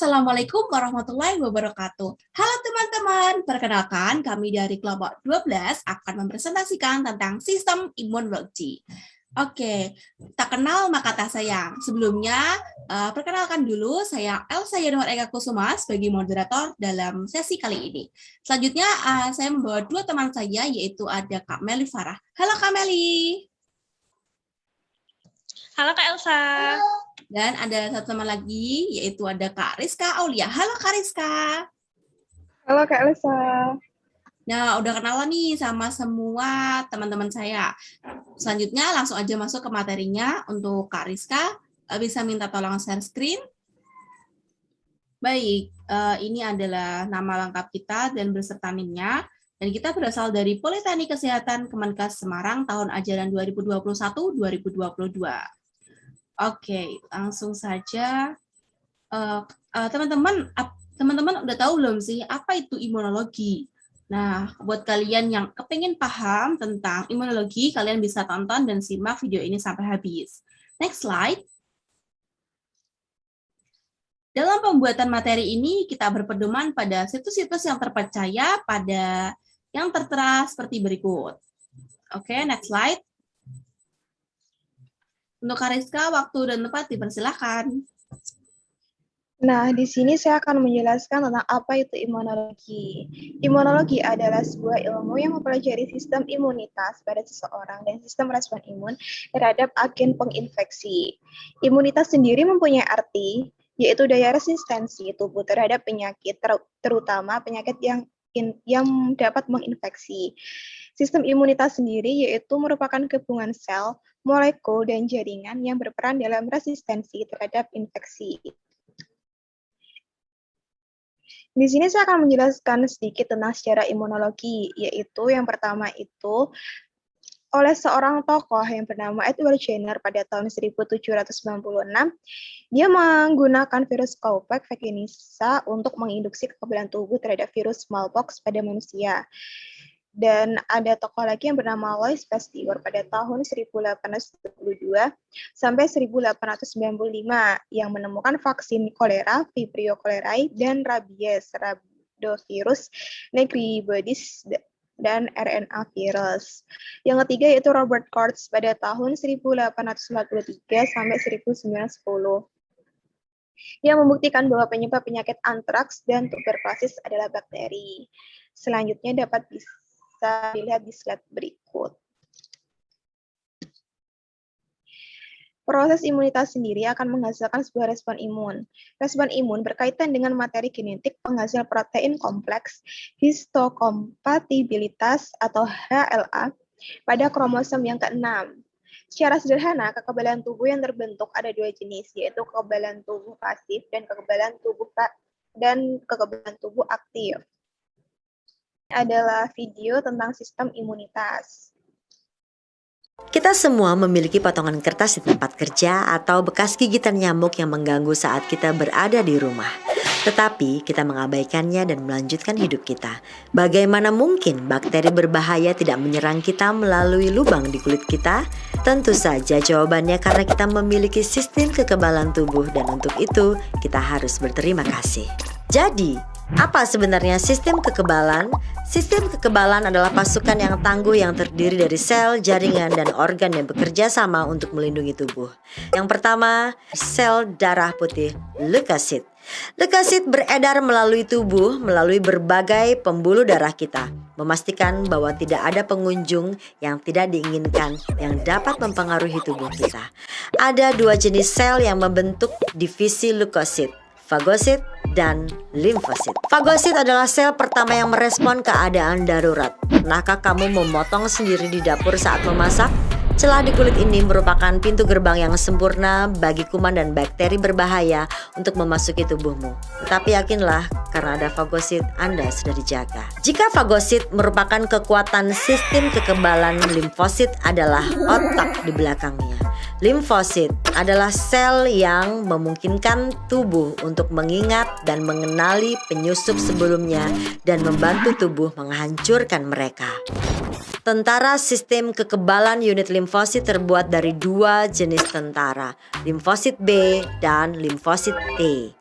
Assalamualaikum warahmatullahi wabarakatuh. Halo teman-teman, perkenalkan kami dari kelompok 12 akan mempresentasikan tentang sistem imunologi. Oke, tak kenal maka tak sayang. Sebelumnya, perkenalkan dulu saya Elsa Yanuar Eka Kusuma sebagai moderator dalam sesi kali ini. Selanjutnya, saya membawa dua teman saya, yaitu ada Kak Meli Farah. Halo Kak Meli. Halo Kak Elsa. Dan ada satu teman lagi, yaitu ada Kak Rizka Aulia. Halo Kak Rizka. Halo Kak Elsa. Nah, udah kenalan nih sama semua teman-teman saya. Selanjutnya langsung aja masuk ke materinya. Untuk Kak Rizka, bisa minta tolong share screen. Baik, ini adalah nama lengkap kita dan beserta NIM-nya. Dan kita berasal dari Politeknik Kesehatan Kemenkes Semarang tahun ajaran 2021-2022. Oke, langsung saja. Teman-teman udah tahu belum sih apa itu imunologi? Nah, buat kalian yang kepengen paham tentang imunologi, kalian bisa tonton dan simak video ini sampai habis. Next slide. Dalam pembuatan materi ini, kita berpedoman pada situs-situs yang terpercaya pada yang tertera seperti berikut. Oke, next slide. Untuk Kariska, waktu dan tempat dipersilakan. Nah, di sini saya akan menjelaskan tentang apa itu imunologi. Imunologi adalah sebuah ilmu yang mempelajari sistem imunitas pada seseorang dan sistem respon imun terhadap agen penginfeksi. Imunitas sendiri mempunyai arti, yaitu daya resistensi tubuh terhadap penyakit, terutama penyakit yang dapat menginfeksi. Sistem imunitas sendiri yaitu merupakan gabungan sel, molekul, dan jaringan yang berperan dalam resistensi terhadap infeksi. Di sini saya akan menjelaskan sedikit tentang sejarah imunologi, yaitu yang pertama itu oleh seorang tokoh yang bernama Edward Jenner pada tahun 1796. Dia menggunakan virus Cowpox vaccinisa untuk menginduksi kekebalan tubuh terhadap virus smallpox pada manusia. Dan ada tokoh lagi yang bernama Alois Pasteur pada tahun 1872 sampai 1895 yang menemukan vaksin kolera, Vibrio cholerae, dan rabies, Rhabdovirus nigribus, dan RNA virus. Yang ketiga yaitu Robert Koch pada tahun 1843 sampai 1910 yang membuktikan bahwa penyebab penyakit antraks dan tuberkulosis adalah bakteri. Selanjutnya dapat bisa dilihat di slide berikut. Proses imunitas sendiri akan menghasilkan sebuah respon imun. Respon imun berkaitan dengan materi genetik penghasil protein kompleks, histokompatibilitas atau HLA pada kromosom yang ke-6. Secara sederhana, kekebalan tubuh yang terbentuk ada dua jenis, yaitu kekebalan tubuh pasif dan kekebalan tubuh aktif. Adalah video tentang sistem imunitas. Kita semua memiliki potongan kertas di tempat kerja atau bekas gigitan nyamuk yang mengganggu saat kita berada di rumah. Tetapi kita mengabaikannya dan melanjutkan hidup kita. Bagaimana mungkin bakteri berbahaya tidak menyerang kita melalui lubang di kulit kita? Tentu saja jawabannya karena kita memiliki sistem kekebalan tubuh dan untuk itu kita harus berterima kasih. Jadi, apa sebenarnya sistem kekebalan? Sistem kekebalan adalah pasukan yang tangguh yang terdiri dari sel, jaringan, dan organ yang bekerja sama untuk melindungi tubuh. Yang pertama, sel darah putih, leukosit. Leukosit beredar melalui tubuh melalui berbagai pembuluh darah kita, memastikan bahwa tidak ada pengunjung yang tidak diinginkan yang dapat mempengaruhi tubuh kita. Ada dua jenis sel yang membentuk divisi leukosit, fagosit dan limfosit. Fagosit adalah sel pertama yang merespon keadaan darurat. Pernahkah kamu memotong sendiri di dapur saat memasak? Celah di kulit ini merupakan pintu gerbang yang sempurna bagi kuman dan bakteri berbahaya untuk memasuki tubuhmu. Tetapi yakinlah, karena ada fagosit, Anda sudah dijaga. Jika fagosit merupakan kekuatan sistem kekebalan, limfosit adalah otak di belakangnya. Limfosit adalah sel yang memungkinkan tubuh untuk mengingat dan mengenali penyusup sebelumnya dan membantu tubuh menghancurkan mereka. Tentara sistem kekebalan unit limfosit terbuat dari dua jenis tentara, limfosit B dan limfosit T.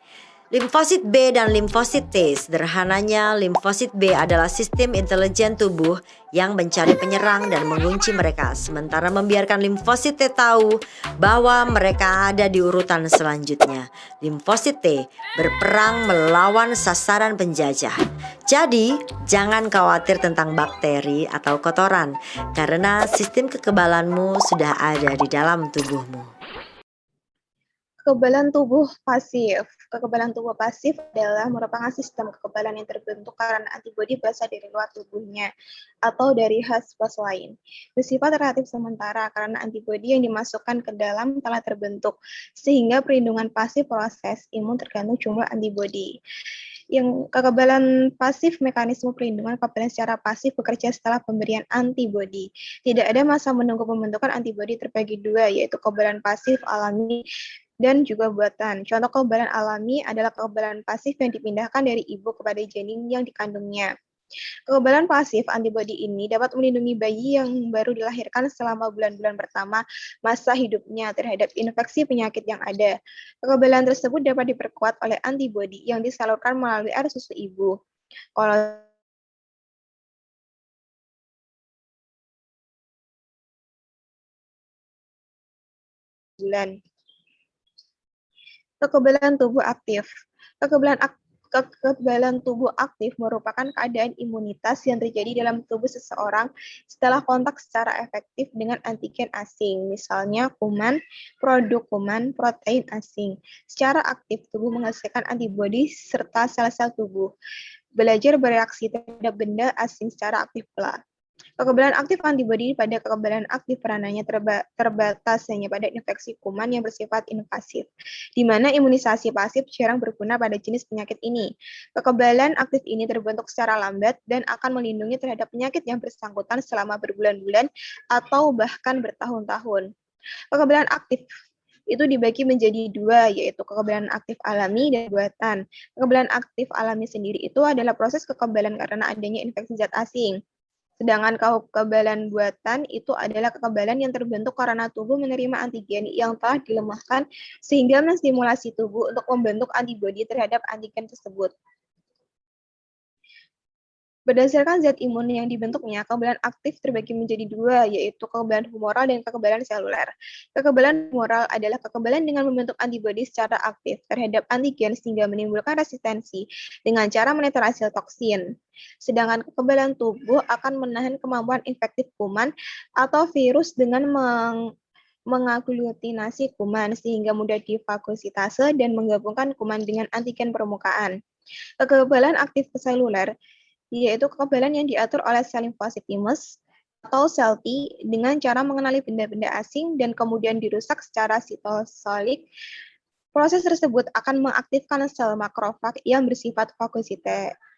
Limfosit B dan limfosit T. Sederhananya, limfosit B adalah sistem intelijen tubuh yang mencari penyerang dan mengunci mereka, sementara membiarkan limfosit T tahu bahwa mereka ada di urutan selanjutnya. Limfosit T berperang melawan sasaran penjajah. Jadi, jangan khawatir tentang bakteri atau kotoran, karena sistem kekebalanmu sudah ada di dalam tubuhmu. Kekebalan tubuh pasif. Kekebalan tubuh pasif adalah merupakan sistem kekebalan yang terbentuk karena antibodi berasal dari luar tubuhnya atau dari host lain. Bersifat relatif sementara karena antibodi yang dimasukkan ke dalam telah terbentuk, sehingga perlindungan pasif proses imun tergantung jumlah antibodi. Yang kekebalan pasif, mekanisme perlindungan kekebalan secara pasif bekerja setelah pemberian antibodi. Tidak ada masa menunggu pembentukan antibodi terbagi dua, yaitu kekebalan pasif alami dan juga buatan. Contoh kekebalan alami adalah kekebalan pasif yang dipindahkan dari ibu kepada janin yang dikandungnya. Kekebalan pasif antibodi ini dapat melindungi bayi yang baru dilahirkan selama bulan-bulan pertama masa hidupnya terhadap infeksi penyakit yang ada. Kekebalan tersebut dapat diperkuat oleh antibodi yang disalurkan melalui air susu ibu. Kalau bulan. Kekebalan tubuh aktif. Kekebalan tubuh aktif merupakan keadaan imunitas yang terjadi dalam tubuh seseorang setelah kontak secara efektif dengan antigen asing, misalnya kuman, produk kuman, protein asing. Secara aktif, tubuh menghasilkan antibodi serta sel-sel tubuh. Belajar bereaksi terhadap benda asing secara aktif pula. Kekebalan aktif antibodi pada kekebalan aktif peranannya terbatas hanya pada infeksi kuman yang bersifat invasif, di mana imunisasi pasif jarang berguna pada jenis penyakit ini. Kekebalan aktif ini terbentuk secara lambat dan akan melindungi terhadap penyakit yang bersangkutan selama berbulan-bulan atau bahkan bertahun-tahun. Kekebalan aktif itu dibagi menjadi dua, yaitu kekebalan aktif alami dan buatan. Kekebalan aktif alami sendiri itu adalah proses kekebalan karena adanya infeksi zat asing. Sedangkan kekebalan buatan itu adalah kekebalan yang terbentuk karena tubuh menerima antigen yang telah dilemahkan sehingga menstimulasi tubuh untuk membentuk antibodi terhadap antigen tersebut. Berdasarkan zat imun yang dibentuknya, kekebalan aktif terbagi menjadi dua, yaitu kekebalan humoral dan kekebalan seluler. Kekebalan humoral adalah kekebalan dengan membentuk antibodi secara aktif terhadap antigen sehingga menimbulkan resistensi dengan cara menetralisir toksin. Sedangkan kekebalan tubuh akan menahan kemampuan infektif kuman atau virus dengan mengaglutinasi kuman sehingga mudah difagositase dan menggabungkan kuman dengan antigen permukaan. Kekebalan aktif seluler yaitu kekebalan yang diatur oleh sel limfosit timus atau sel T dengan cara mengenali benda-benda asing dan kemudian dirusak secara sitosolik. Proses tersebut akan mengaktifkan sel makrofag yang bersifat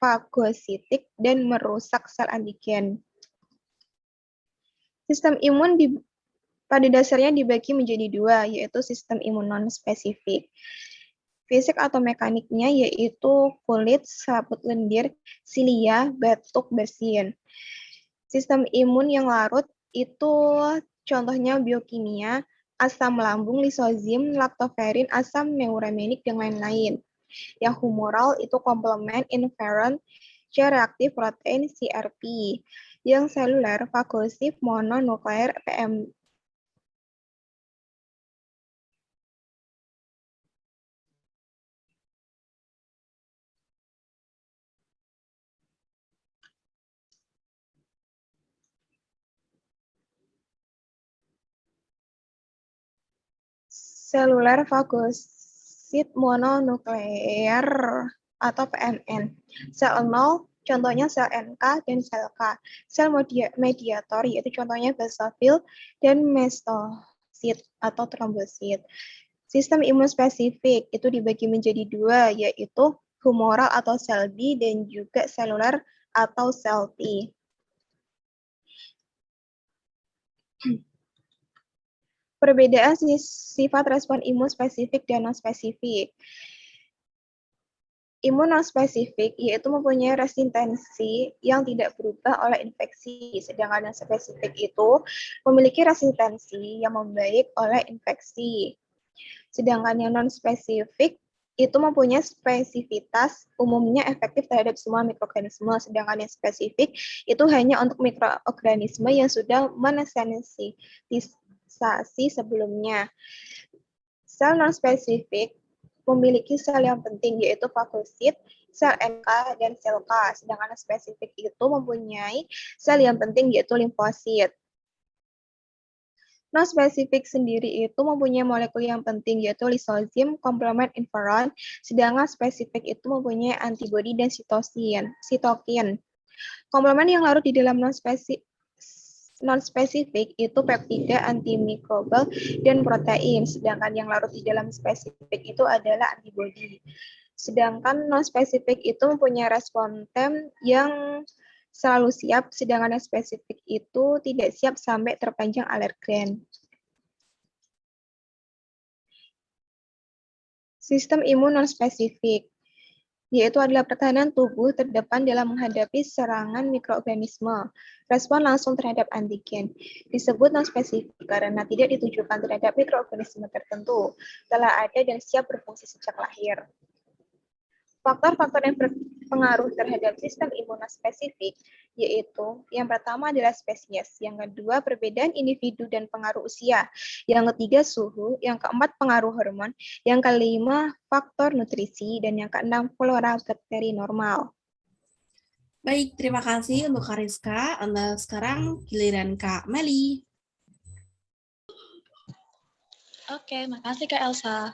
fagositik dan merusak sel antigen. Sistem imun pada dasarnya dibagi menjadi dua, yaitu sistem imun non-spesifik. Fisik atau mekaniknya yaitu kulit, selaput lendir, silia, batuk, bersin. Sistem imun yang larut itu contohnya biokimia, asam lambung, lisozim, laktoferin, asam neureminik, dan lain-lain. Yang humoral itu komplement, inferon, C-reaktif protein, CRP. Yang seluler, fagosif, mononuklear, PM. Seluler fagosit mononuklear atau PMN. Sel nol, contohnya sel NK dan sel K. Sel mediator, yaitu contohnya basofil dan mastosit atau trombosit. Sistem imun spesifik itu dibagi menjadi dua, yaitu humoral atau sel B dan juga seluler atau sel T. Perbedaan sifat respon imun spesifik dan non-spesifik. Imun non-spesifik yaitu mempunyai resistensi yang tidak berubah oleh infeksi, sedangkan yang spesifik itu memiliki resistensi yang membaik oleh infeksi. Sedangkan yang non-spesifik itu mempunyai spesifitas umumnya efektif terhadap semua mikroorganisme, sedangkan yang spesifik itu hanya untuk mikroorganisme yang sudah mesensitisasi sebelumnya. Sel non-spesifik memiliki sel yang penting, yaitu fagosit, sel NK, dan sel K, sedangkan spesifik itu mempunyai sel yang penting, yaitu limfosit. Non-spesifik sendiri itu mempunyai molekul yang penting, yaitu lisosim, komplement interferon, sedangkan spesifik itu mempunyai antibodi dan sitokin. Komplement yang larut di dalam non-spesifik itu peptida, antimikrobal, dan protein, sedangkan yang larut di dalam spesifik itu adalah antibodi. Sedangkan non-spesifik itu mempunyai respon tem yang selalu siap, sedangkan yang spesifik itu tidak siap sampai terpanjang alergen. Sistem imun non-spesifik, yaitu adalah pertahanan tubuh terdepan dalam menghadapi serangan mikroorganisme, respon langsung terhadap antigen. Disebut non-spesifik karena tidak ditujukan terhadap mikroorganisme tertentu, telah ada dan siap berfungsi sejak lahir. Faktor-faktor yang berpengaruh terhadap sistem imun spesifik yaitu yang pertama adalah spesies, yang kedua perbedaan individu dan pengaruh usia, yang ketiga suhu, yang keempat pengaruh hormon, yang kelima faktor nutrisi, dan yang keenam flora bakteri normal. Baik, terima kasih untuk Kak Rizka. Sekarang giliran Kak Meli. Oke, makasih Kak Elsa.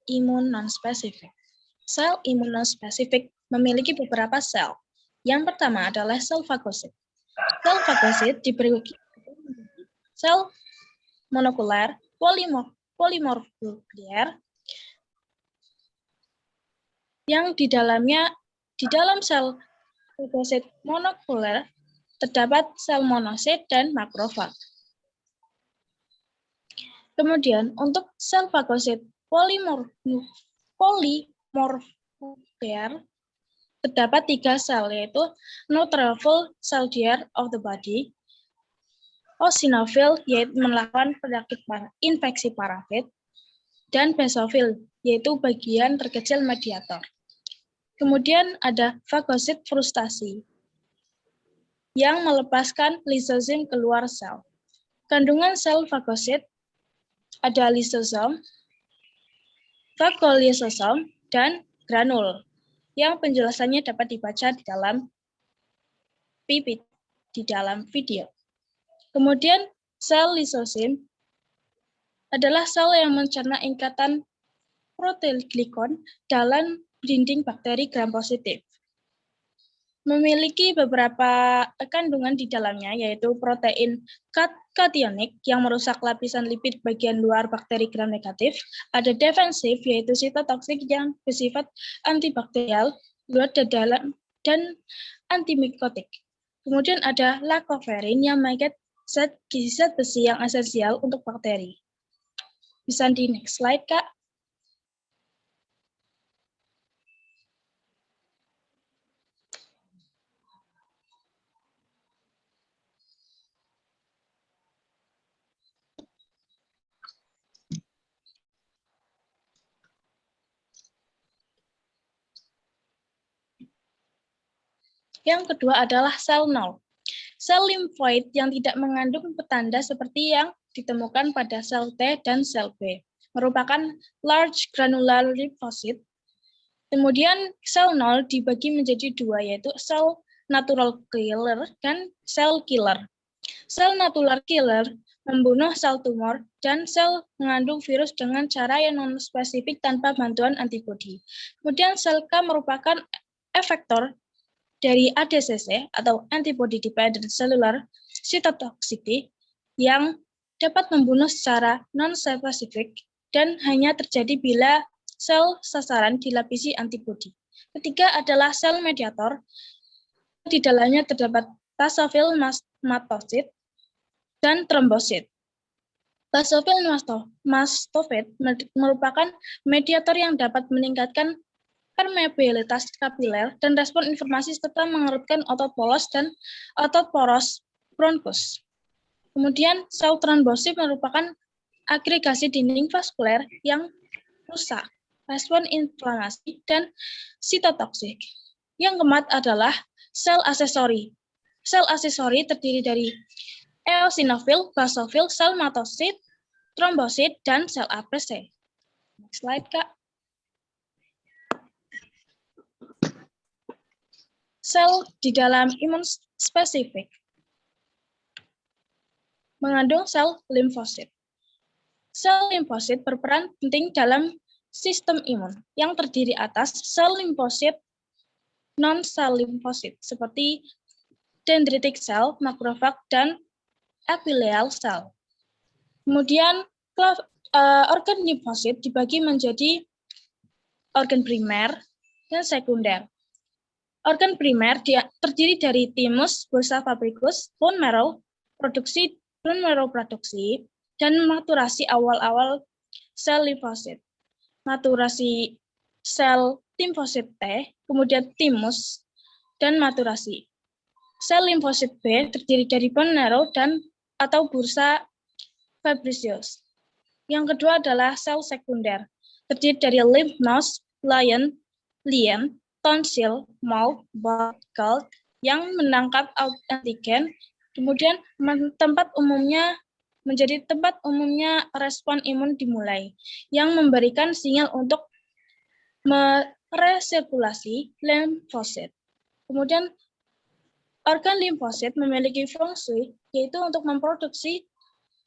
Imun non-spesifik. Sel imun non-spesifik memiliki beberapa sel. Yang pertama adalah sel fagosit. Sel fagosit dibagi sel monokuler, polimorfuler, yang di dalam sel fagosit monokuler terdapat sel monosit dan makrofag. Kemudian untuk sel fagosit polimorfuler terdapat 3 sel, yaitu neutrophil soldier of the body, eosinophil yaitu melawan penyakit infeksi parafit, dan basophil yaitu bagian terkecil mediator. Kemudian ada fagosit frustasi yang melepaskan lisosim keluar sel. Kandungan sel fagosit ada lisosom, fagolisosom, dan granul, yang penjelasannya dapat dibaca di dalam video. Kemudian sel lisosim adalah sel yang mencerna ikatan proteoglikon dalam dinding bakteri gram positif. Memiliki beberapa kandungan di dalamnya, yaitu protein kationik yang merusak lapisan lipid bagian luar bakteri gram negatif, ada defensif yaitu sitotoksik yang bersifat antibakterial, dan antimikotik. Kemudian ada lactoferrin yang mengikat zat besi yang esensial untuk bakteri. Bisa di next slide, Kak. Yang kedua adalah sel nol. Sel limfoid yang tidak mengandung petanda seperti yang ditemukan pada sel T dan sel B, merupakan large granular lymphocyte. Kemudian sel nol dibagi menjadi 2, yaitu sel natural killer dan sel killer. Sel natural killer membunuh sel tumor dan sel mengandung virus dengan cara yang non-spesifik tanpa bantuan antibodi. Kemudian sel K merupakan efektor dari ADCC atau antibody dependent cellular cytotoxicity yang dapat membunuh secara non-spesifik dan hanya terjadi bila sel sasaran dilapisi antibodi. Ketiga adalah sel mediator. Di dalamnya terdapat basophil mastosit dan trombosit. Basophil mastofit merupakan mediator yang dapat meningkatkan permeabilitas kapiler dan respon informasi serta mengerutkan otot polos dan otot poros bronkus. Kemudian sel trombosit merupakan agregasi dinding vaskuler yang rusak, respon inflamasi, dan sitotoksik. Yang keempat adalah sel aksesori. Sel aksesori terdiri dari eosinofil, basofil, sel matosit, trombosit, dan sel APC. Next slide, Kak. Sel di dalam imun spesifik mengandung sel limfosit. Sel limfosit berperan penting dalam sistem imun yang terdiri atas sel limfosit, non-sel limfosit seperti dendritic cell, makrofag, dan epithelial cell. Kemudian organ limfosit dibagi menjadi organ primer dan sekunder. Organ primer terdiri dari thymus, bursa fabricus, bone marrow produksi, dan maturasi awal-awal sel limfosit. Maturasi sel limfosit T, kemudian thymus, dan maturasi. Sel limfosit B terdiri dari bone marrow dan atau bursa fabricius. Yang kedua adalah sel sekunder, terdiri dari lymph nodes, lien, tonsil, mouth, gall yang menangkap antigen, kemudian menjadi tempat umumnya respon imun dimulai, yang memberikan sinyal untuk meresirkulasi limfosit. Kemudian organ limfosit memiliki fungsi yaitu untuk memproduksi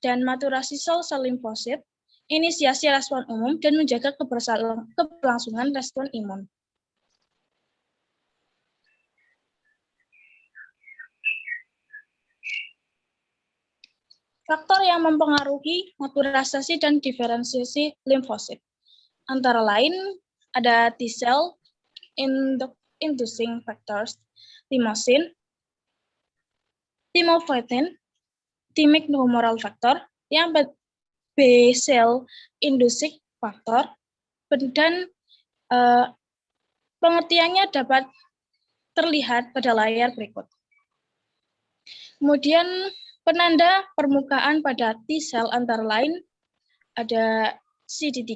dan maturasi sel-sel limfosit, inisiasi respon umum, dan menjaga keberlangsungan respon imun. Faktor yang mempengaruhi naturalisasi dan diferensiasi limfosit antara lain ada T-cell inducing factors, thymosin, thymopoietin, thymic humoral factor, yang B-cell inducing factor, dan pengertiannya dapat terlihat pada layar berikut. Kemudian penanda permukaan pada T-cell antara lain ada CD3,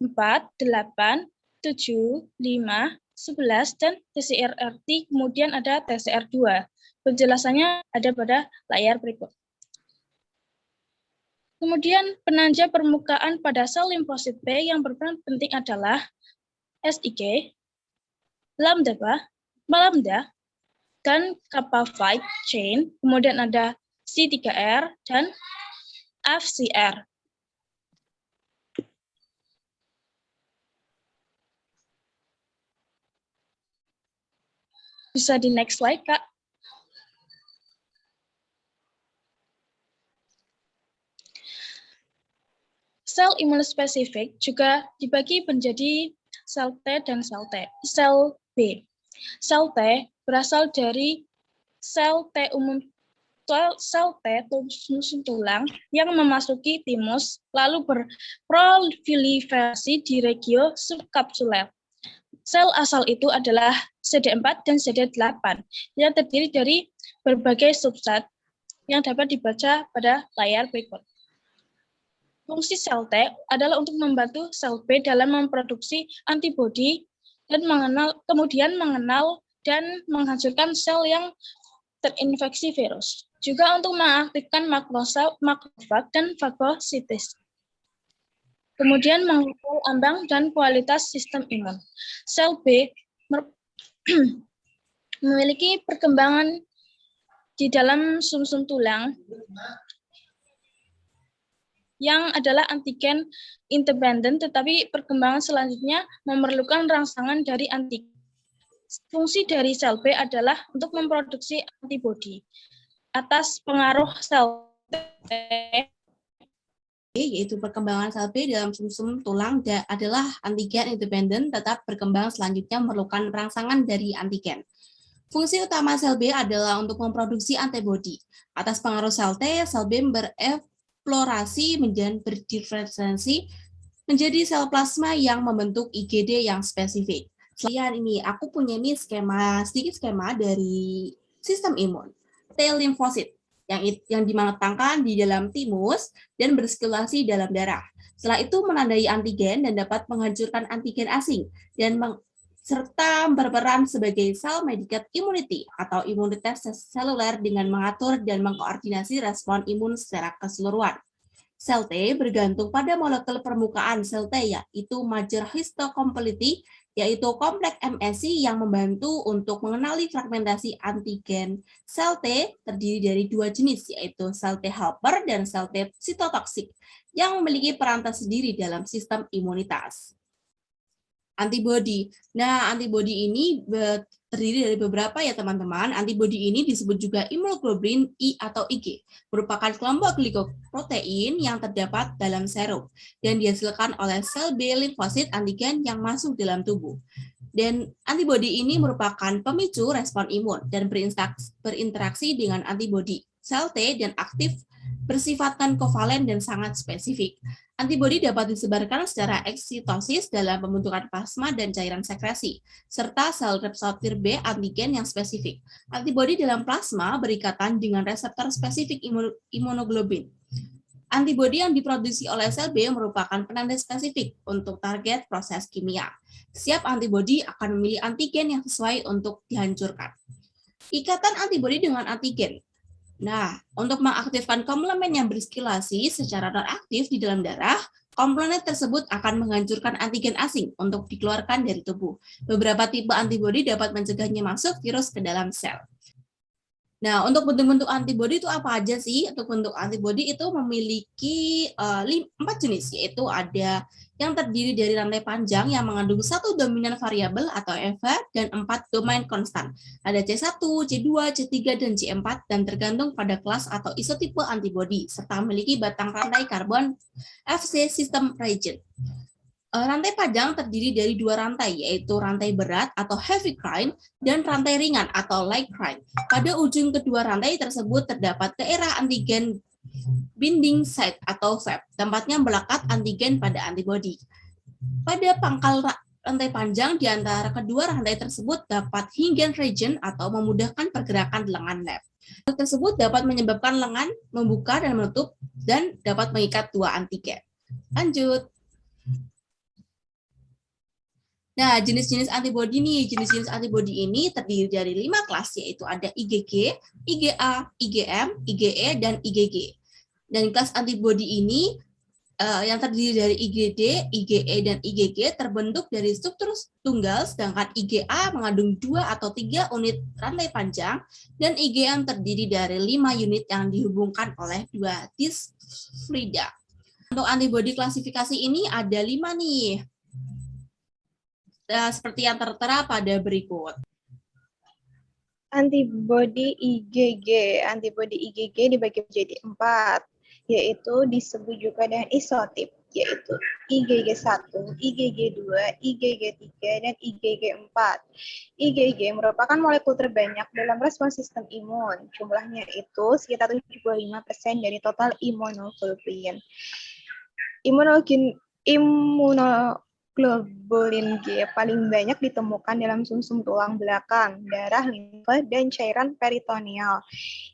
4, 8, 7, 5, 11, dan TCR-T, kemudian ada TCR2. Penjelasannya ada pada layar berikut. Kemudian penanja permukaan pada sel limfosit B yang berperan penting adalah SIG, lambda, dan kappa 5 chain, kemudian ada C3R dan FCR. Bisa di next slide, Kak. Sel imunospesifik juga dibagi menjadi sel T dan sel B. Sel T berasal dari sel T sum tulang yang memasuki thymus lalu berproliferasi di regio subkapsuler. Sel asal itu adalah CD4 dan CD8 yang terdiri dari berbagai substrat yang dapat dibaca pada layar berikut. Fungsi sel T adalah untuk membantu sel B dalam memproduksi antibodi dan kemudian mengenal dan menghancurkan sel yang terinfeksi virus. Juga untuk mengaktifkan makrofag dan fagositis. Kemudian mengontrol ambang dan kualitas sistem imun. Sel B memiliki perkembangan di dalam sumsum tulang yang adalah antigen independen, tetapi perkembangan selanjutnya memerlukan rangsangan dari antigen. Fungsi dari sel B adalah untuk memproduksi antibodi atas pengaruh sel T, yaitu perkembangan sel B dalam sumsum tulang adalah antigen independen, tetap berkembang selanjutnya memerlukan rangsangan dari antigen. Fungsi utama sel B adalah untuk memproduksi antibodi atas pengaruh sel T. Sel B bereksplorasi dan berdiferensiasi menjadi sel plasma yang membentuk IgD yang spesifik. Selain ini, aku punya nih sedikit skema dari sistem imun. T limfosit. yang dimatangkan di dalam timus dan bersirkulasi dalam darah. Setelah itu menandai antigen dan dapat menghancurkan antigen asing dan serta berperan sebagai sel mediated immunity atau imunitas seluler dengan mengatur dan mengkoordinasi respon imun secara keseluruhan. Sel T bergantung pada molekul permukaan sel T, yaitu major histocompatibility, yaitu kompleks MSC yang membantu untuk mengenali fragmentasi antigen. Sel T terdiri dari dua jenis, yaitu sel T helper dan sel T sitotoksik, yang memiliki peran tersendiri dalam sistem imunitas. Antibodi. Nah, antibodi ini terdiri dari beberapa ya teman-teman. Antibodi ini disebut juga imunoglobulin I atau IG, merupakan kelompok glikoprotein yang terdapat dalam serum dan dihasilkan oleh sel B limfosit antigen yang masuk dalam tubuh. Dan antibodi ini merupakan pemicu respon imun dan berinteraksi dengan antibodi sel T dan aktif, bersifat non-kovalen dan sangat spesifik. Antibodi dapat disebarkan secara eksitosis dalam pembentukan plasma dan cairan sekresi, serta sel reseptor B antigen yang spesifik. Antibodi dalam plasma berikatan dengan reseptor spesifik imunoglobulin. Antibodi yang diproduksi oleh sel B merupakan penanda spesifik untuk target proses kimia. Setiap antibodi akan memilih antigen yang sesuai untuk dihancurkan. Ikatan antibodi dengan antigen. Nah, untuk mengaktifkan komplement yang bersirkulasi secara non-aktif di dalam darah, komponen tersebut akan menghancurkan antigen asing untuk dikeluarkan dari tubuh. Beberapa tipe antibodi dapat mencegahnya masuk virus ke dalam sel. Nah, untuk bentuk-bentuk antibodi itu apa aja sih? Untuk bentuk antibodi itu memiliki 4 jenis, yaitu ada yang terdiri dari rantai panjang yang mengandung 1 dominan variabel atau EVA dan 4 domain konstan. Ada C1, C2, C3, dan C4 dan tergantung pada kelas atau isotipe antibodi serta memiliki batang rantai karbon Fc system region. Rantai panjang terdiri dari 2 rantai, yaitu rantai berat atau heavy chain dan rantai ringan atau light chain. Pada ujung kedua rantai tersebut terdapat daerah antigen binding site atau FAB, tempatnya melekat antigen pada antibodi. Pada pangkal rantai panjang di antara kedua rantai tersebut dapat Hingen region atau memudahkan pergerakan lengan lab. Hal tersebut dapat menyebabkan lengan membuka dan menutup dan dapat mengikat 2 antigen. Lanjut. Nah, jenis-jenis antibodi nih, jenis-jenis antibodi ini terdiri dari 5 kelas, yaitu ada IgG, IgA, IgM, IgE, dan IgG. Dan kelas antibodi ini yang terdiri dari IgD, IgE, dan IgG terbentuk dari struktur tunggal, sedangkan IgA mengandung 2 atau 3 unit rantai panjang, dan IgM terdiri dari 5 unit yang dihubungkan oleh 2 disfrida. Untuk antibodi klasifikasi ini ada 5 nih. Seperti yang tertera pada berikut. Antibodi IgG dibagi menjadi 4, yaitu disebut juga dengan isotip, yaitu IgG1, IgG2, IgG3, dan IgG4. IgG merupakan molekul terbanyak dalam respons sistem imun. Jumlahnya itu sekitar 75% dari total imunoglobulin. Imunoglobulin G paling banyak ditemukan dalam sumsum tulang belakang, darah, limfa, dan cairan peritoneal.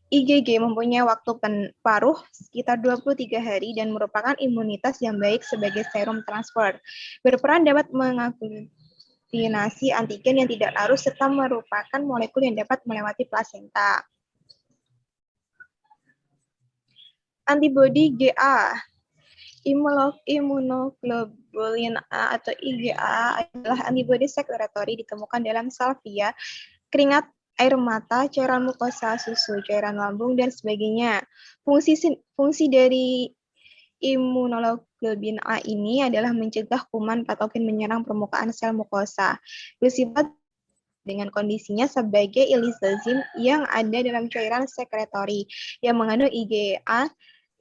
IgG mempunyai waktu paruh sekitar 23 hari dan merupakan imunitas yang baik sebagai serum transfer. Berperan dapat mengaglutinasi antigen yang tidak larut serta merupakan molekul yang dapat melewati plasenta. Antibodi GA. Imunoglobulin A atau IgA adalah antibodi sekretory ditemukan dalam salvia, keringat, air mata, cairan mukosa, susu, cairan lambung, dan sebagainya. Fungsi dari imunoglobulin A ini adalah mencegah kuman patogen menyerang permukaan sel mukosa. Bersifat dengan kondisinya sebagai ilisozim yang ada dalam cairan sekretory yang mengandung IgA.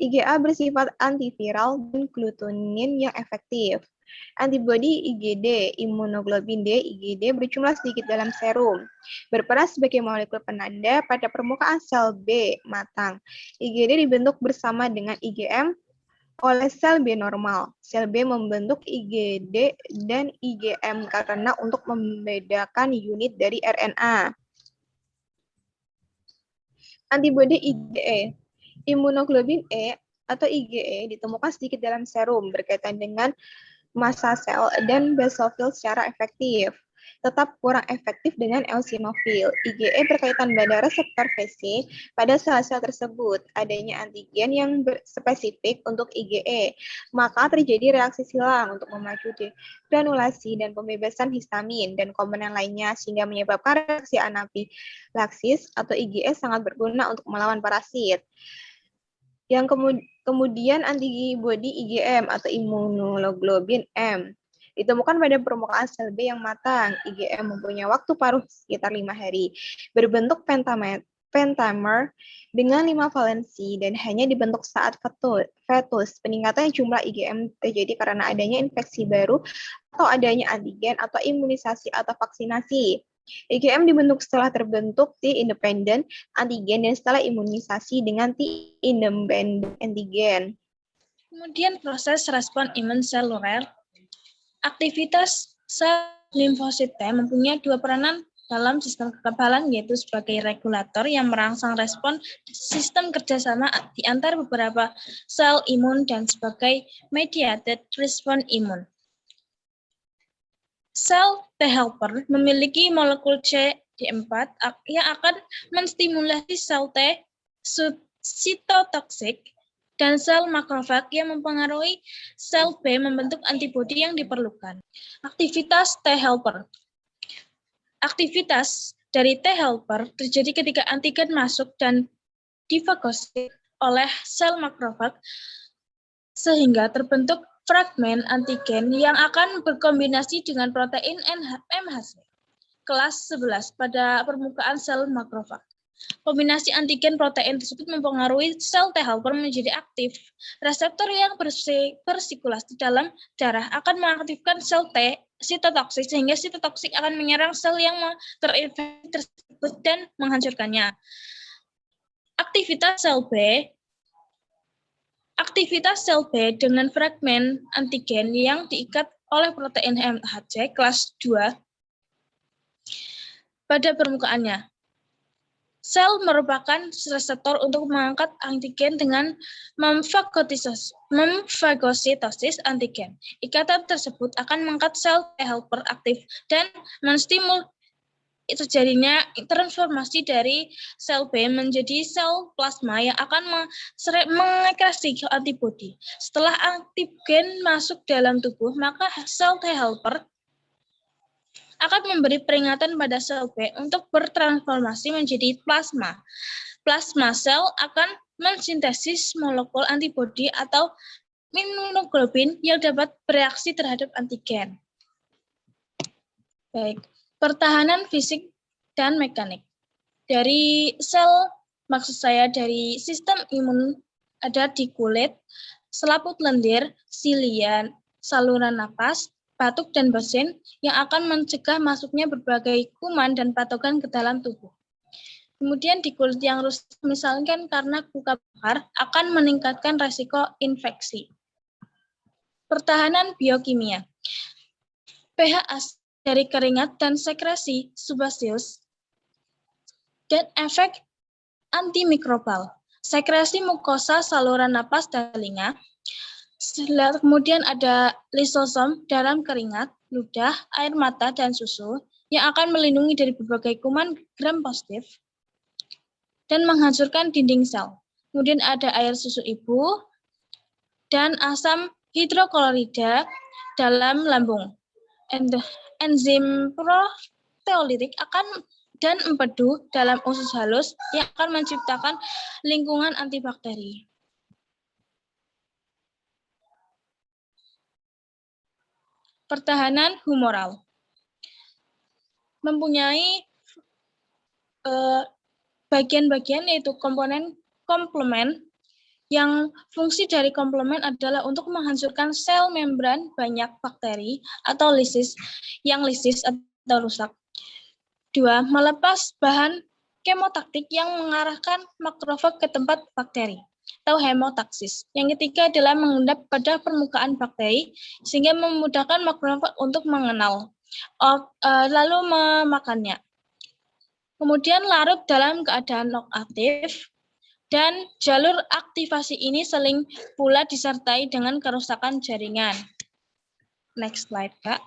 IgA bersifat antiviral dan glutenin yang efektif. Antibodi IgD, imunoglobulin D, IgD berjumlah sedikit dalam serum. Berperan sebagai molekul penanda pada permukaan sel B matang. IgD dibentuk bersama dengan IgM oleh sel B normal. Sel B membentuk IgD dan IgM karena untuk membedakan unit dari RNA. Antibodi IgE. Imunoglobulin E atau IgE ditemukan sedikit dalam serum berkaitan dengan massa sel dan basophil secara efektif, tetap kurang efektif dengan eosinofil. IgE berkaitan pada reseptor VC pada sel-sel tersebut. Adanya antigen yang spesifik untuk IgE, maka terjadi reaksi silang untuk memacu granulasi dan pembebasan histamin dan komponen lainnya sehingga menyebabkan reaksi anafilaksis atau IgE sangat berguna untuk melawan parasit. Yang kemudian antibodi IgM atau imunoglobulin M ditemukan pada permukaan sel B yang matang. IgM mempunyai waktu paruh sekitar 5 hari, berbentuk pentamer dengan 5 valensi dan hanya dibentuk saat fetus. Peningkatan jumlah IgM terjadi karena adanya infeksi baru atau adanya antigen atau imunisasi atau vaksinasi. IgM dibentuk setelah terbentuk T-independent antigen dan setelah imunisasi dengan T-independent antigen. Kemudian proses respon imun seluler. Aktivitas sel limfosit T mempunyai dua peranan dalam sistem kekebalan, yaitu sebagai regulator yang merangsang respon sistem kerjasama di antara beberapa sel imun dan sebagai mediated response imun. Sel T helper memiliki molekul CD4 yang akan menstimulasi sel T sitotoksik dan sel makrofag yang mempengaruhi sel B membentuk antibodi yang diperlukan. Aktivitas T helper. Aktivitas dari T helper terjadi ketika antigen masuk dan difagosit oleh sel makrofag sehingga terbentuk fragmen antigen yang akan berkombinasi dengan protein MHC kelas 11 pada permukaan sel makrofag. Kombinasi antigen protein tersebut mempengaruhi sel T helper menjadi aktif. Reseptor yang bersirkulasi dalam darah akan mengaktifkan sel T sitotoksik sehingga sitotoksik akan menyerang sel yang terinfeksi tersebut dan menghancurkannya. Aktivitas sel B dengan fragmen antigen yang diikat oleh protein MHC kelas 2 pada permukaannya. Sel merupakan reseptor untuk mengangkat antigen dengan memfagositosis antigen. Ikatan tersebut akan mengangkat sel T helper aktif dan menstimulasi terjadinya transformasi dari sel B menjadi sel plasma yang akan mengekspresi antibodi. Setelah antigen masuk dalam tubuh, maka sel T helper akan memberi peringatan pada sel B untuk bertransformasi menjadi plasma. Plasma sel akan mensintesis molekul antibodi atau imunoglobulin yang dapat bereaksi terhadap antigen. Baik, pertahanan fisik dan mekanik. Dari sel, maksud saya dari sistem imun ada di kulit, selaput lendir, silia, saluran napas, batuk dan bersin yang akan mencegah masuknya berbagai kuman dan patogen ke dalam tubuh. Kemudian di kulit yang rusak, misalkan karena luka bakar, akan meningkatkan resiko infeksi. Pertahanan biokimia. pH dari keringat dan sekresi subaceus dan efek antimikrobal. Sekresi mukosa saluran napas dan telinga. Kemudian ada lisosom dalam keringat, ludah, air mata, dan susu yang akan melindungi dari berbagai kuman gram positif dan menghancurkan dinding sel. Kemudian ada air susu ibu dan asam hidroklorida dalam lambung. Enzim proteolitik akan dan empedu dalam usus halus yang akan menciptakan lingkungan antibakteri. Pertahanan humoral mempunyai bagian-bagian yaitu komplement yang fungsi dari komplement adalah untuk menghancurkan sel membran banyak bakteri atau lisis atau rusak. 2. Melepas bahan kemotaktik yang mengarahkan makrofag ke tempat bakteri atau hemotaksis. Yang ketiga adalah mengendap pada permukaan bakteri sehingga memudahkan makrofag untuk mengenal lalu memakannya. Kemudian larut dalam keadaan non aktif Dan jalur aktivasi ini sering pula disertai dengan kerusakan jaringan. Next slide, Kak.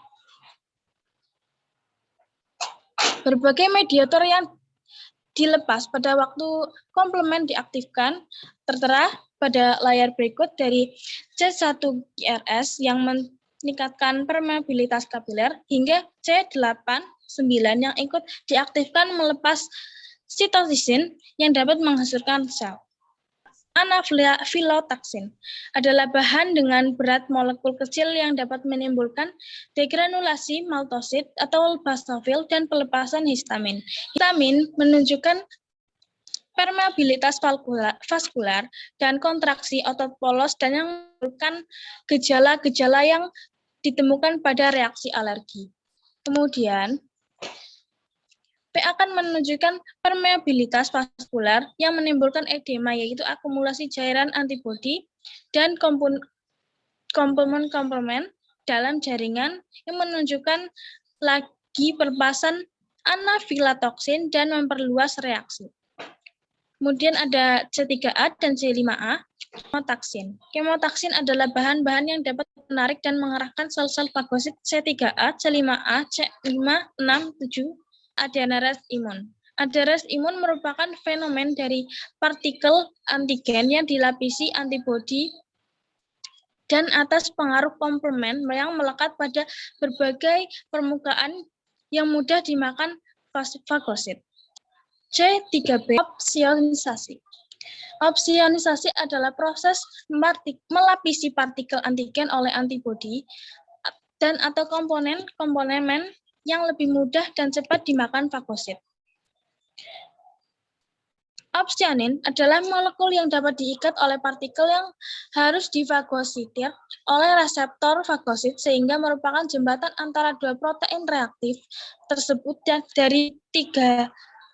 Berbagai mediator yang dilepas pada waktu komplement diaktifkan tertera pada layar berikut dari C1QRS yang meningkatkan permeabilitas kapiler hingga C8-9 yang ikut diaktifkan melepas sitosisin yang dapat menghancurkan sel. Anafilotoksin adalah bahan dengan berat molekul kecil yang dapat menimbulkan degranulasi maltosit atau basofil dan pelepasan histamin. Histamin menunjukkan permeabilitas vaskular dan kontraksi otot polos dan yang menimbulkan gejala-gejala yang ditemukan pada reaksi alergi. Kemudian, P akan menunjukkan permeabilitas vaskular yang menimbulkan edema, yaitu akumulasi cairan antibodi dan komponen dalam jaringan yang menunjukkan lagi perpasan anafilotoksin dan memperluas reaksi. Kemudian ada C3A dan C5A, kemotaksin. Kemotaksin adalah bahan-bahan yang dapat menarik dan mengerahkan sel-sel fagosit C3A, C5A, C5, 6, 7, adenares imun. Adenares imun merupakan fenomen dari partikel antigen yang dilapisi antibodi dan atas pengaruh komplement yang melekat pada berbagai permukaan yang mudah dimakan fagosit. C3B, opsionisasi. Opsionisasi adalah proses melapisi partikel antigen oleh antibodi dan atau komponen yang lebih mudah dan cepat dimakan fagosit. Opsionin adalah molekul yang dapat diikat oleh partikel yang harus difagositir oleh reseptor fagosit sehingga merupakan jembatan antara dua protein reaktif tersebut dan dari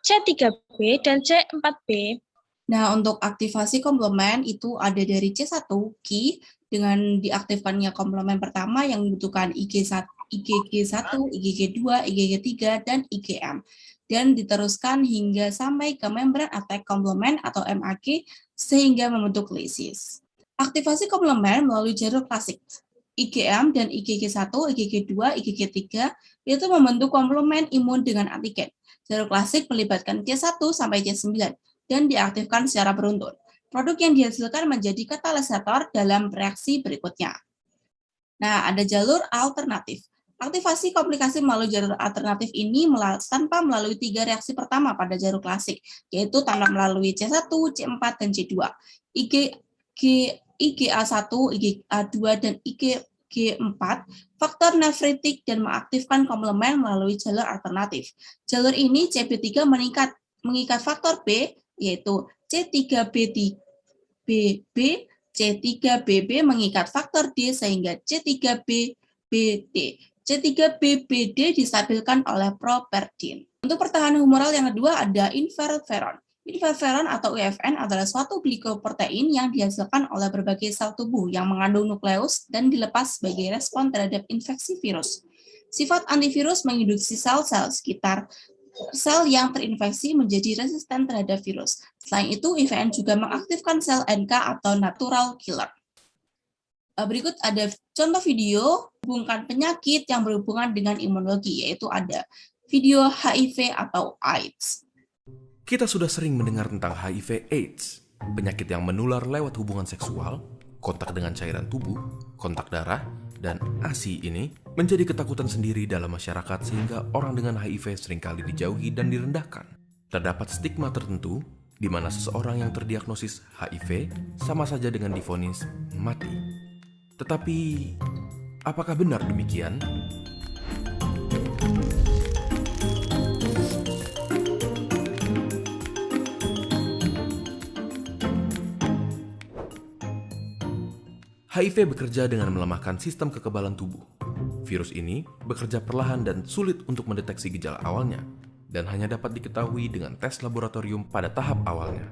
C3B dan C4B. Nah, untuk aktivasi komplement itu ada dari C1, Ki, dengan diaktifkannya komplement pertama yang membutuhkan IgG1, IgG2, IgG3, dan IgM. Dan diteruskan hingga sampai ke membran attack komplement atau MAG sehingga membentuk lisis. Aktivasi komplement melalui jalur klasik. IgM dan IgG1, IgG2, IgG3 itu membentuk komplement imun dengan antigen. Jalur klasik melibatkan C1 sampai C9 dan diaktifkan secara beruntun. Produk yang dihasilkan menjadi katalisator dalam reaksi berikutnya. Nah, ada jalur alternatif. Aktivasi komplikasi melalui jalur alternatif ini tanpa melalui 3 reaksi pertama pada jalur klasik, yaitu tanpa melalui C1, C4, dan C2. IgA1, IgA2, dan IgG4, faktor nefritik dan mengaktifkan komplement melalui jalur alternatif. Jalur ini CB3 mengikat faktor B, yaitu C3BB, C3BB mengikat faktor D sehingga C3BBD. C3BBD distabilkan oleh properdin. Untuk pertahanan humoral yang kedua ada interferon. Interferon atau IFN adalah suatu glikoprotein yang dihasilkan oleh berbagai sel tubuh yang mengandung nukleus dan dilepas sebagai respon terhadap infeksi virus. Sifat antivirus menginduksi sel-sel sekitar sel yang terinfeksi menjadi resisten terhadap virus. Selain itu, IFN juga mengaktifkan sel NK atau natural killer. Berikut ada contoh video hubungkan penyakit yang berhubungan dengan imunologi, yaitu ada video HIV atau AIDS. Kita sudah sering mendengar tentang HIV/AIDS, penyakit yang menular lewat hubungan seksual, kontak dengan cairan tubuh, kontak darah, dan ASI ini menjadi ketakutan sendiri dalam masyarakat sehingga orang dengan HIV seringkali dijauhi dan direndahkan. Terdapat stigma tertentu di mana seseorang yang terdiagnosis HIV sama saja dengan divonis mati. Tetapi, apakah benar demikian? HIV bekerja dengan melemahkan sistem kekebalan tubuh. Virus ini bekerja perlahan dan sulit untuk mendeteksi gejala awalnya, dan hanya dapat diketahui dengan tes laboratorium pada tahap awalnya.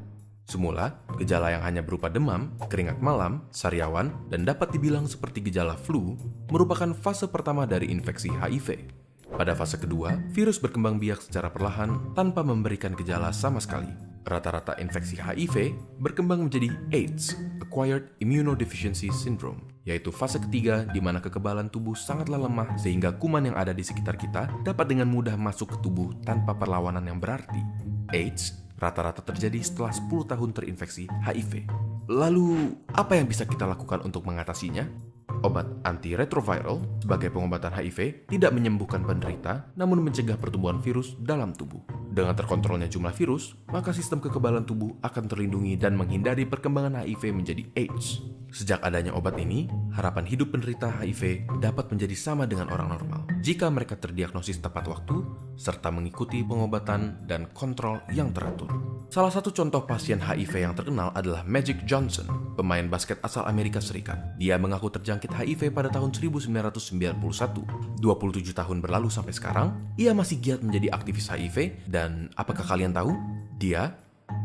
Semula, gejala yang hanya berupa demam, keringat malam, sariawan, dan dapat dibilang seperti gejala flu, merupakan fase pertama dari infeksi HIV. Pada fase kedua, virus berkembang biak secara perlahan tanpa memberikan gejala sama sekali. Rata-rata infeksi HIV berkembang menjadi AIDS, Acquired Immunodeficiency Syndrome, yaitu fase ketiga di mana kekebalan tubuh sangatlah lemah sehingga kuman yang ada di sekitar kita dapat dengan mudah masuk ke tubuh tanpa perlawanan yang berarti. AIDS rata-rata terjadi setelah 10 tahun terinfeksi HIV. Lalu, apa yang bisa kita lakukan untuk mengatasinya? Obat antiretroviral sebagai pengobatan HIV tidak menyembuhkan penderita, namun mencegah pertumbuhan virus dalam tubuh. Dengan terkontrolnya jumlah virus, maka sistem kekebalan tubuh akan terlindungi dan menghindari perkembangan HIV menjadi AIDS. Sejak adanya obat ini, harapan hidup penderita HIV dapat menjadi sama dengan orang normal jika mereka terdiagnosis tepat waktu, serta mengikuti pengobatan dan kontrol yang teratur. Salah satu contoh pasien HIV yang terkenal adalah Magic Johnson, pemain basket asal Amerika Serikat. Dia mengaku terjangkit HIV pada tahun 1991. 27 tahun berlalu sampai sekarang, ia masih giat menjadi aktivis HIV dan apakah kalian tahu? Dia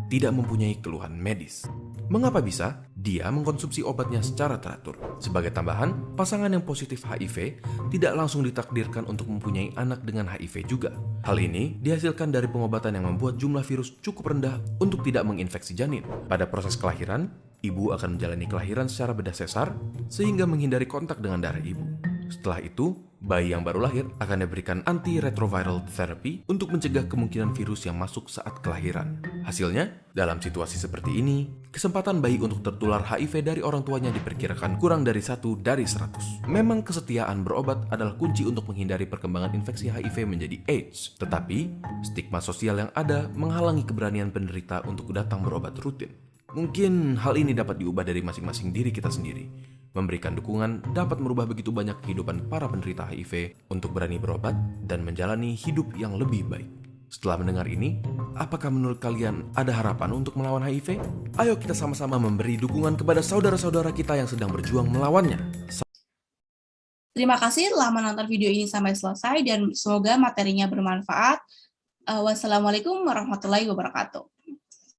tidak mempunyai keluhan medis. Mengapa bisa? Dia mengkonsumsi obatnya secara teratur. Sebagai tambahan, pasangan yang positif HIV tidak langsung ditakdirkan untuk mempunyai anak dengan HIV juga. Hal ini dihasilkan dari pengobatan yang membuat jumlah virus cukup rendah untuk tidak menginfeksi janin. Pada proses kelahiran, ibu akan menjalani kelahiran secara bedah sesar sehingga menghindari kontak dengan darah ibu. Setelah itu, bayi yang baru lahir akan diberikan antiretroviral therapy untuk mencegah kemungkinan virus yang masuk saat kelahiran. Hasilnya, dalam situasi seperti ini, kesempatan bayi untuk tertular HIV dari orang tuanya diperkirakan kurang dari 1 dari 100. Memang kesetiaan berobat adalah kunci untuk menghindari perkembangan infeksi HIV menjadi AIDS. Tetapi, stigma sosial yang ada menghalangi keberanian penderita untuk datang berobat rutin. Mungkin hal ini dapat diubah dari masing-masing diri kita sendiri. Memberikan dukungan dapat merubah begitu banyak kehidupan para penderita HIV untuk berani berobat dan menjalani hidup yang lebih baik. Setelah mendengar ini, apakah menurut kalian ada harapan untuk melawan HIV? Ayo kita sama-sama memberi dukungan kepada saudara-saudara kita yang sedang berjuang melawannya. Terima kasih telah menonton video ini sampai selesai dan semoga materinya bermanfaat. Wassalamualaikum warahmatullahi wabarakatuh.